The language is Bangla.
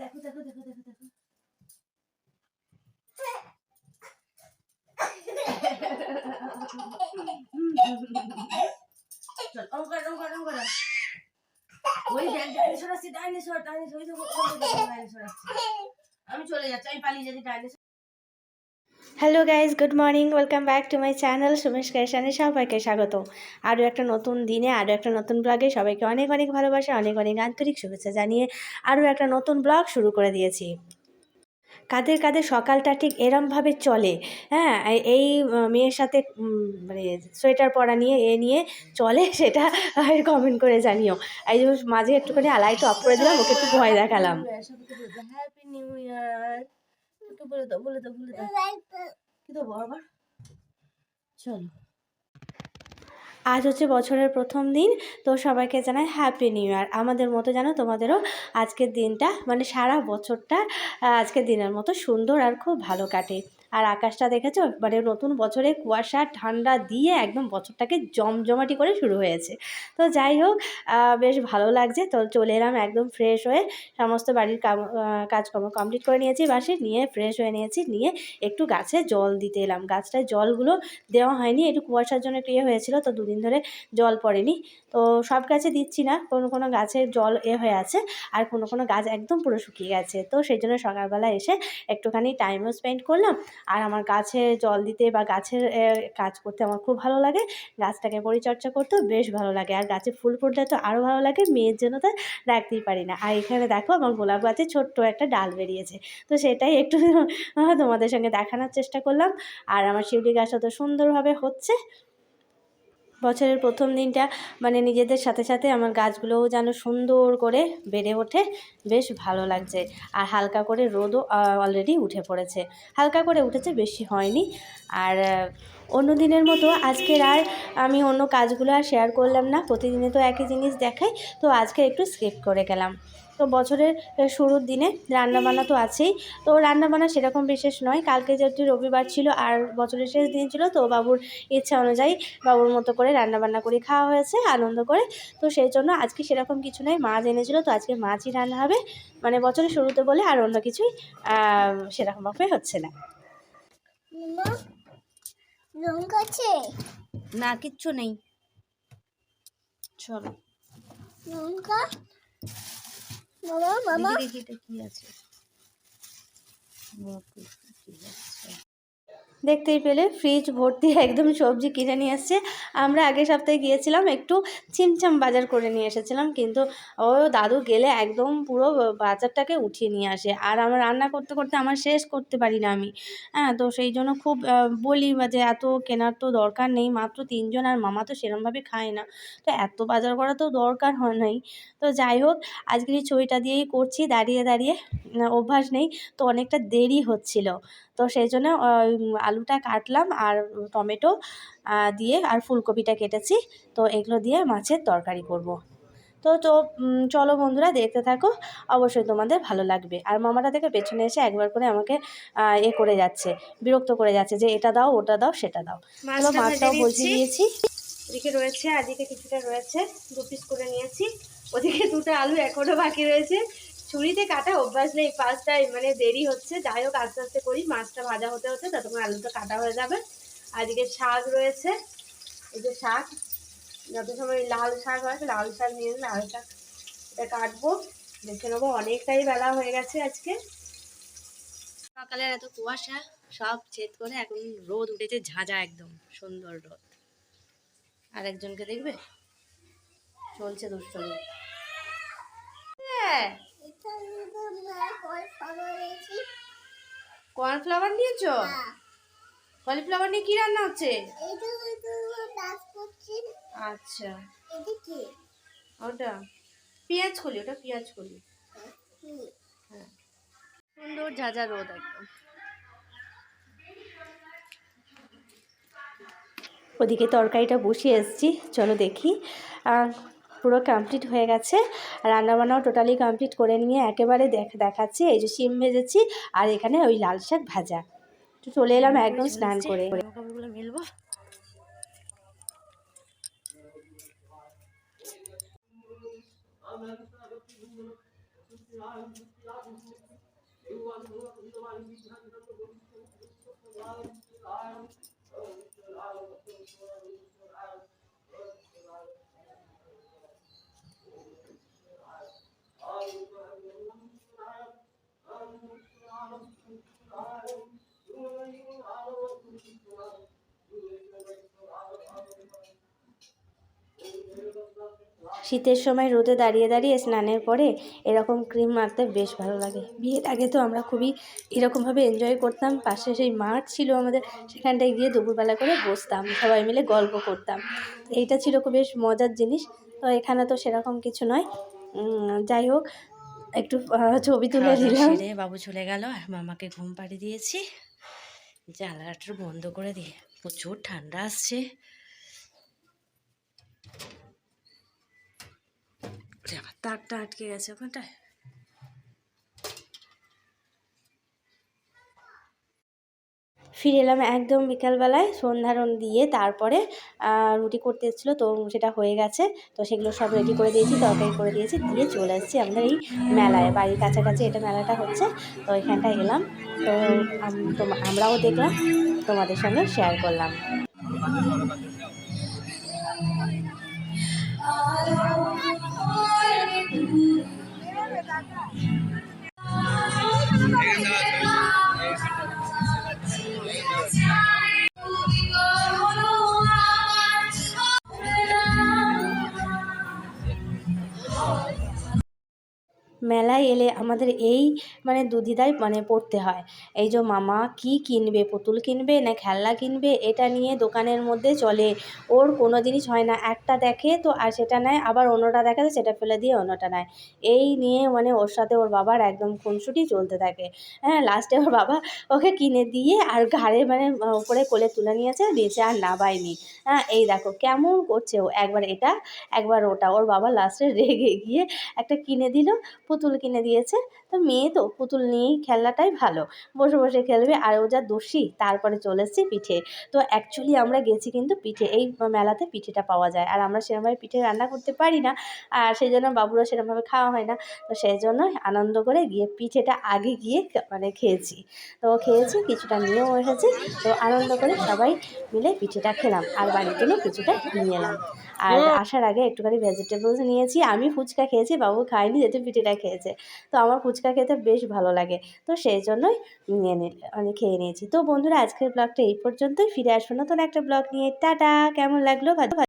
দেখো দেখো দেখো দেখো দেখো চল অঙ্কার অঙ্কার অঙ্কার ওই ডাইনোসর আছে ডাইনোসর ডাইনোসর ডাইনোসর আছে আমি চলে যাচ্ছি আমি পালিয়ে যাচ্ছি dinosaur. Hello guys, good morning, welcome back to my channel Sumesh ক্রিয়েশনে সবাইকে স্বাগত। আরও একটা নতুন দিনে আরও একটা নতুন ব্লগে সবাইকে অনেক অনেক ভালোবাসা, অনেক অনেক আন্তরিক শুভেচ্ছা জানিয়ে আরও একটা নতুন ব্লগ শুরু করে দিয়েছি। কাদের কাদের সকালটা ঠিক এরমভাবে চলে, হ্যাঁ, এই মেয়ের সাথে মানে সোয়েটার পরা নিয়ে নিয়ে চলে সেটা কমেন্ট করে জানিও। এই যে মাঝে একটুখানি লাইট অফ করে দিলাম, ওকে একটু ভয় দেখালাম। হ্যাপি নিউ ইয়ার একটু বলে দাও বলে দাও বলে দাও কি দেবো আবার। চলো, আজ হচ্ছে বছরের প্রথম দিন, তো সবাইকে জানাই হ্যাপি নিউ ইয়ার। আমাদের মতো জানো তোমাদেরও আজকের দিনটা মানে সারা বছরটা আজকের দিনের মতো সুন্দর আর খুব ভালো কাটে। আর আকাশটা দেখেছো, মানে নতুন বছরে কুয়াশা ঠান্ডা দিয়ে একদম বছরটাকে জমজমাটি করে শুরু হয়েছে। তো যাই হোক, বেশ ভালো লাগছে। তো চলে এলাম একদম ফ্রেশ হয়ে, সমস্ত বাড়ির কাজকর্ম কমপ্লিট করে নিয়েছি, বাসে নিয়ে ফ্রেশ হয়ে নিয়েছি, নিয়ে একটু গাছে জল দিতে এলাম। গাছটায় জলগুলো দেওয়া হয়নি, একটু কুয়াশার জন্য একটু হয়েছিল, তো দুদিন ধরে জল পড়েনি। তো সব গাছে দিচ্ছি না, কোনো কোনো গাছের জল হয়ে আছে আর কোনো কোনো গাছ একদম পুরো শুকিয়ে গেছে। তো সেই জন্য সকালবেলা এসে একটুখানি টাইমও স্পেন্ড করলাম। আর আমার গাছে জল দিতে বা গাছের কাজ করতে আমার খুব ভালো লাগে, গাছটাকে পরিচর্যা করতেও বেশ ভালো লাগে। আর গাছে ফুল ফুটলে তো আরও ভালো লাগে, মেয়ের জন্য তো রাখতেই পারি না। আর এখানে দেখো আমার গোলাপ গাছে ছোট্ট একটা ডাল বেরিয়েছে, তো সেটাই একটু তোমাদের সঙ্গে দেখানোর চেষ্টা করলাম। আর আমার শিউলি গাছটা তো সুন্দরভাবে হচ্ছে। বছরের প্রথম দিনটা মানে নিজেদের সাথে সাথে আমার গাছগুলোও যেন সুন্দর করে বেড়ে ওঠে, বেশ ভালো লাগছে। আর হালকা করে রোদও অলরেডি উঠে পড়েছে, হালকা করে উঠেছে, বেশি হয়নি। আর অন্য দিনের মতো আজকের আর আমি অন্য কাজগুলো আর শেয়ার করলাম না, প্রতিদিনে তো একই জিনিস দেখাই, তো আজকে একটু স্কিপ করে গেলাম। তো বছরের শুরুর দিনে রান্নাবান্না তো আছেই, তো রান্নাবান্না সেরকম বিশেষ নয়। কালকে যেহেতু রবিবার ছিল আর বছরের শেষ দিন ছিল, তো বাবুর ইচ্ছা অনুযায়ী বাবুর মতো করে রান্নাবান্না করে খাওয়া হয়েছে আনন্দ করে। তো সেই জন্য আজকে সেরকম কিছু নেই, মাছ এনেছিল, তো আজকে মাছই রান্না হবে, মানে বছরের শুরুতে বলে আর অন্য কিছুই সেরকমভাবে হচ্ছে না। না, কিচ্ছু নেই, চলো। দেখি এটা কি আছে। দেখতেই পেলে ফ্রিজ ভর্তি একদম সবজি কিনে নিয়ে এসছে। আমরা আগের সপ্তাহে গিয়েছিলাম, একটু চিমচাম বাজার করে নিয়ে এসেছিলাম, কিন্তু ও দাদু গেলে একদম পুরো বাজারটাকে উঠিয়ে নিয়ে আসে। আর আমার রান্না করতে করতে আমার শেষ করতে পারি না আমি, হ্যাঁ। তো সেই জন্য খুব বলি যে এত কেনার তো দরকার নেই, মাত্র 3 জন, আর মামা তো সেরমভাবে খায় না, তো এত বাজার করা তো দরকার হয় নাই। তো যাই হোক, আজকের এই ছবিটা দিয়েই করছি দাঁড়িয়ে দাঁড়িয়ে, অভ্যাস নেই, তো অনেকটা দেরি হচ্ছিল। তো সেই জন্য আলুটা কাটলাম আর টমেটো দিয়ে আর ফুলকপিটা কেটেছি, তো এগুলো দিয়ে মাছের তরকারি করব। তো তো চলো বন্ধুরা, দেখতে থাকো, অবশ্যই তোমাদের ভালো লাগবে। আর মামাটা থেকে পেছনে এসে একবার করে আমাকে করে যাচ্ছে, বিরক্ত করে যাচ্ছে যে এটা দাও ওটা দাও সেটা দাও। মাছটাও বলছি দিয়েছি, এদিকে রয়েছে, এদিকে কিছুটা রয়েছে, 2 পিস করে নিয়েছি। ওদিকে 2টা আলু এখনও বাকি রয়েছে, ছুরিতে কাটা অভ্যাস নেই, ফার্স্ট টাইম, মানে দেরি হচ্ছে। যাই হোক, আস্তে আস্তে করি, মাছটা ভাজা হতে হতে ততক্ষণ আলুটা কাটা হয়ে যাবে। আর এদিকে শাক রয়েছে, এই যে শাক, যত সময় লাল শাক হয় লাল শাক নিয়ে লাল শাক এটা কাটবো, দেখে নেবো। অনেকটাই বেলা হয়ে গেছে আজকে, সকালের এত কুয়াশা সব ছেদ করে এখন রোদ উঠেছে, ঝাঁঝা একদম সুন্দর রোদ। আর একজনকে দেখবে চলছে দুষ্টুমি। কর্নফ্লাওয়ার নিয়েছো? কলিফ্লাওয়ার নিয়ে কি রান্না হচ্ছে? আচ্ছা, ওটা পেঁয়াজ কলি, ওটা পেঁয়াজ কলি। হ্যাঁ, সুন্দর ঝাঁঝা রোদ একদম। ওদিকে তরকারিটা বসিয়ে এসেছি, চলো দেখি। পুরো কমপ্লিট হয়ে গেছে, রান্নাবান্নাও টোটালি কমপ্লিট করে নিয়ে একেবারে দেখাচ্ছি। এই যে শিম ভেজেছি আর এখানে ওই লাল শাক ভাজা। তো চলে এলাম একদম স্নান করে, কাপড়গুলো মেলবো। শীতের সময় রোদে দাঁড়িয়ে দাঁড়িয়ে স্নানের পরে এরকম ক্রিম মাখতে বেশ ভালো লাগে। বিয়ের আগে তো আমরা খুবই এরকমভাবে এনজয় করতাম। পাশে সেই মাঠ ছিল আমাদের, সেখানটায় গিয়ে দুপুরবেলা করে বসতাম, সবাই মিলে গল্প করতাম। এইটা ছিল খুব বেশ মজার জিনিস। তো এখানে তো সেরকম কিছু নয়। যাই হোক, একটু ছবি তুলে দিলাম। বাবু চলে গেল, মামাকে ঘুম পাড়িয়ে দিয়েছি, জানলাটা বন্ধ করে দিয়ে। প্রচুর ঠান্ডা আসছে। তারটা আটকে গেছে ওখানটায়। ফিরে এলাম একদম বিকালবেলায়, সন্ধ্যারণ দিয়ে। তারপরে রুটি করতে এসেছিলো, তো সেটা হয়ে গেছে। তো সেগুলো সব রেডি করে দিয়েছি, তরকারি করে দিয়েছি, দিয়ে চলে এসেছি আমাদের এই মেলায়। বাড়ির কাছাকাছি এটা মেলাটা হচ্ছে, তো এখানটায় এলাম। তো আমরাও দেখলাম, তোমাদের সঙ্গে শেয়ার করলাম। মেলায় এলে আমাদের এই দুধিদায় পড়তে হয়। এই যে মামা কি কিনবে, পুতুল কিনবে না খেলনা কিনবে, এটা নিয়ে দোকানের মধ্যে চলে। ওর কোনো জিনিস হয় না, একটা দেখে তো আর সেটা নেয়, আবার অন্যটা দেখে তো সেটা ফেলে দিয়ে অন্যটা নেয়। এই নিয়ে ওর সাথে ওর বাবার একদম খুনসুটি চলতে থাকে। হ্যাঁ, লাস্টে ওর বাবা ওকে কিনে দিয়ে আর ঘাড়ে উপরে কোলে তুলে নিয়েছে, নিচে আর নাবায়নি। হ্যাঁ, এই দেখো কেমন করছে ও, একবার এটা একবার ওটা। ওর বাবা লাস্টে রেগে গিয়ে একটা কিনে দিল, পুতুল কিনে দিয়েছে। তো মেয়ে তো পুতুল নিয়েই খেলনাটাই ভালো, বসে বসে খেলবে। আর ও যা দোষী। তারপরে চলে এসেছি পিঠে। তো অ্যাকচুয়ালি আমরা গেছি কিন্তু পিঠে, এই মেলাতে পিঠেটা পাওয়া যায়, আর আমরা সেরকমভাবে পিঠে রান্না করতে পারি না, আর সেই জন্য বাবুরও সেরকমভাবে খাওয়া হয় না। তো সেই জন্য আনন্দ করে গিয়ে পিঠেটা আগে গিয়ে খেয়েছি। তো খেয়েছি, কিছুটা নিয়েও এসেছি। তো আনন্দ করে সবাই মিলে পিঠেটা খেলাম, আর বাড়ির জন্য কিছুটা নিয়ে এলাম। আর আসার আগে একটুখানি ভেজিটেবলস নিয়েছি। আমি ফুচকা খেয়েছি, বাবু খায়নি, যেহেতু পিঠেটা খেয়েছে। তো আমার ফুচকা খেতে বেশ ভালো লাগে, তো সেই জন্যই খেয়ে নিয়েছি। তো বন্ধুরা, আজকের ব্লগটা এই পর্যন্তই। ফিরে আসবো নতুন একটা ব্লগ নিয়ে। টাটা। কেমন লাগলো?